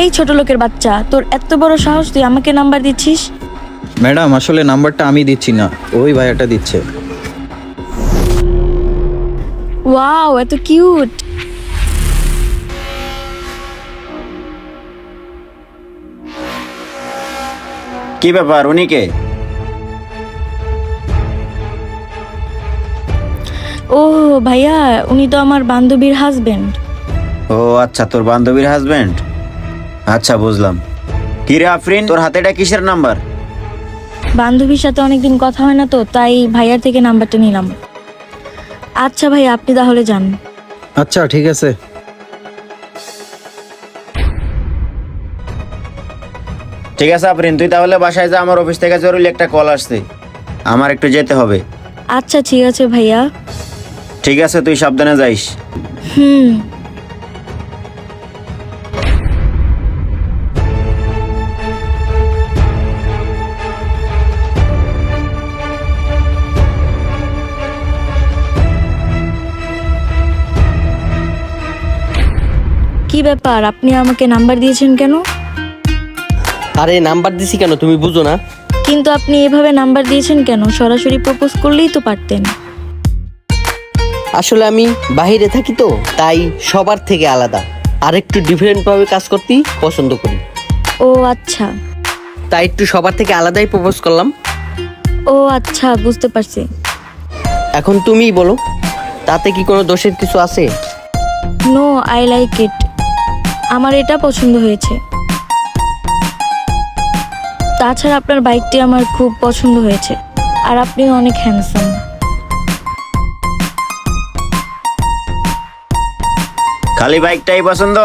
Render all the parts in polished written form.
এই ছোট লোকের বাচ্চা, তোর এত বড় সাহস, তুই আমাকে নাম্বার দিচ্ছিস? ম্যাডাম আসলে নাম্বারটা আমি দিচ্ছি না, ওই ভাইয়াটা দিচ্ছে। ওয়াও, এত কিউট। কি ব্যাপার, উনি কে? ও ভাইয়া, উনি তো আমার বান্ধবীর হাজবেন্ড। ও আচ্ছা, তোর বান্ধবীর হাজবেন্ড। আচ্ছা বুঝলাম। কি রে আফরিন, তোর হাতে এটা কিসের নাম্বার? বান্ধবীর সাথে অনেকদিন কথা হয় না তো, তাই ভাইয়ার থেকে নাম্বারটা নিলাম। আচ্ছা ভাই, আপনি তাহলে যান। আচ্ছা ঠিক আছে। ঠিক আছে আফরিন, তুই তাহলে বাসায় যা, আমার অফিস থেকে জরুরি একটা কল আসছে, আমার একটু যেতে হবে। আচ্ছা ঠিক আছে ভাইয়া। ঠিক আছে, তুই সাবধানে যাইস। হুম। কি ব্যাপার, আপনি আমাকে নাম্বার দিয়েছেন কেন? আরে নাম্বার দিছি কেন তুমি বুঝো না? কিন্তু আপনি এভাবে নাম্বার দিয়েছেন কেন? সরাসরি প্রপোজ করলেই তো পারতেন। আসলে আমি বাইরে থাকি তো, তাই সবার থেকে আলাদা আর একটু ডিফারেন্ট ভাবে কাজ করতেই পছন্দ করি। ও আচ্ছা। তাই একটু সবার থেকে আলাদাই প্রপোজ করলাম। ও আচ্ছা, বুঝতে পারছি। এখন তুমিই বলো, তাতে কি কোনো দোষের কিছু আছে? No, I like it. আমার এটা পছন্দ হয়েছে। তাছাড়া আপনার বাইকটি আমার খুব পছন্দ হয়েছে, আর আপনিও অনেক হ্যান্ডসাম। খালি বাইকটাই পছন্দ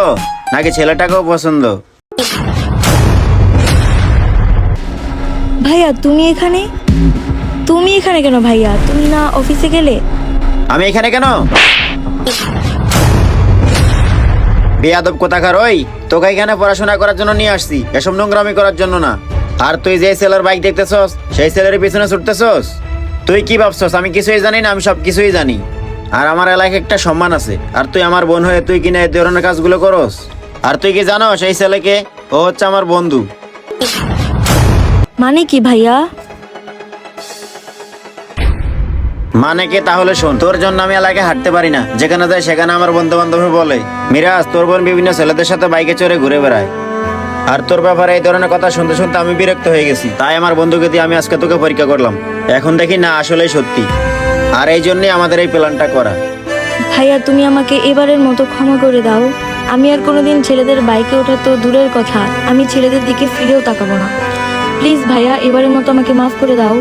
নাকি ছেলেটাকেও পছন্দ? ভাইয়া তুমি এখানে? তুমি এখানে কেন ভাইয়া? তুমি না অফিসে গেলে? আমি এখানে কেন? বেয়াদব কোথাকার, ওই তোকে এখানে পড়াশোনা করার জন্য নিয়ে আসছি, এসব নোংরামি করার জন্য না। আর তুই যে ছেলের বাইক দেখতেছস, সেই ছেলের পিছনে ছুটতেছস। তুই কি ভাবছস আমি কিছুই জানি না? আমি সব কিছুই জানি। আর আমার এলাকায় একটা সম্মান আছে, আর তুই আমার বোন হয়ে তুই কিনা এই ধরনের কাজগুলো করস? আর তুই কি জানো সেই ছেলেকে? ও হচ্ছে আমার বন্ধু। মানে কি ভাইয়া? মানে কি তাহলে শোন, তোর জন্য আমি এলাকায় হাঁটতে পারি না, যেখানে যাই সেখানে আমার বন্ধু বান্ধব বলে মিরাজ তোর বোন বিভিন্ন ছেলেদের সাথে বাইকে চড়ে ঘুরে বেড়ায়। আর তোর ব্যাপারে এই ধরনের কথা শুনতে শুনতে আমি বিরক্ত হয়ে গেছি, তাই আমার বন্ধুকে দিয়ে আমি আজকে তোকে পরীক্ষা করলাম। এখন দেখি না আসলেই সত্যি, আর এই জন্যই আমাদের এই প্ল্যানটা করা। ভাইয়া তুমি আমাকে এবারের মতো ক্ষমা করে দাও। আমি আর কোনোদিন ছেলেদের বাইকে ওঠা তো দূরের কথা, আমি ছেলেদের দিকে ফিরেও তাকাবো না। প্লিজ ভাইয়া, এবারের মতো আমাকে মাফ করে দাও।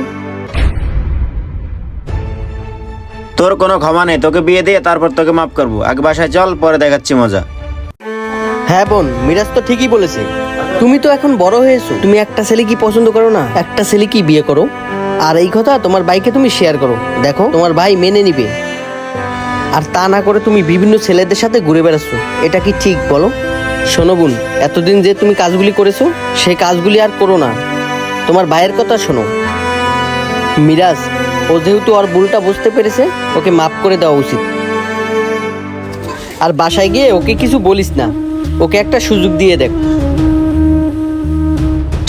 তোর কোনো ক্ষমা নেই, তোকে বিয়ে দিয়ে তারপর তোকে মাফ করবো। আগে বাসায় চল, পরে দেখাচ্ছি মজা। হ্যাঁ বোন, মিরাজ তো ঠিকই বলেছে। তুমি তো এখন বড় হয়েছো, তুমি একটা ছেলে কি পছন্দ করো না? একটা ছেলে কি বিয়ে করো। আর এই কথা তোমার ভাইকে তুমি শেয়ার করো, দেখো তোমার ভাই মেনে নিবে। আর তা না করে তুমি বিভিন্ন ছেলেদের সাথে ঘুরে বেড়াচ্ছ, এটা কি ঠিক বলো? শোনো বোন, এতদিন যে তুমি কাজগুলি করেছো সেই কাজগুলি আর করো না। তোমার ভাইয়ের কথা শোনো। মিরাজ, ও যেহেতু ওর ভুলটা বুঝতে পেরেছে, ওকে মাফ করে দেওয়া উচিত। আর বাসায় গিয়ে ওকে কিছু বলিস না, ওকে একটা সুযোগ দিয়ে দেখ।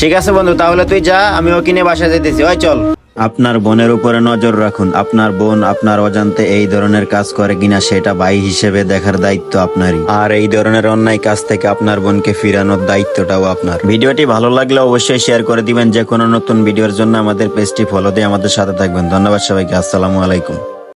ঠিক আছে বন্ধু, তাহলে তুই যা, আমি ওকে নিয়ে বাসায় যেতেছি। ওই চল। আপনার বোনের উপরে নজর রাখুন। আপনার বোন আপনার অজান্তে এই ধরনের কাজ করে কিনা সেটা ভাই হিসেবে দেখার দায়িত্ব আপনারই। আর এই ধরনের অন্যায় কাজ থেকে আপনার বোনকে ফিরানোর দায়িত্বটাও আপনার। ভিডিওটি ভালো লাগলে অবশ্যই শেয়ার করে দিবেন। যে কোনো নতুন ভিডিওর জন্য আমাদের পেজটি ফলো দিয়ে আমাদের সাথে থাকবেন। ধন্যবাদ সবাইকে। আসসালামু আলাইকুম।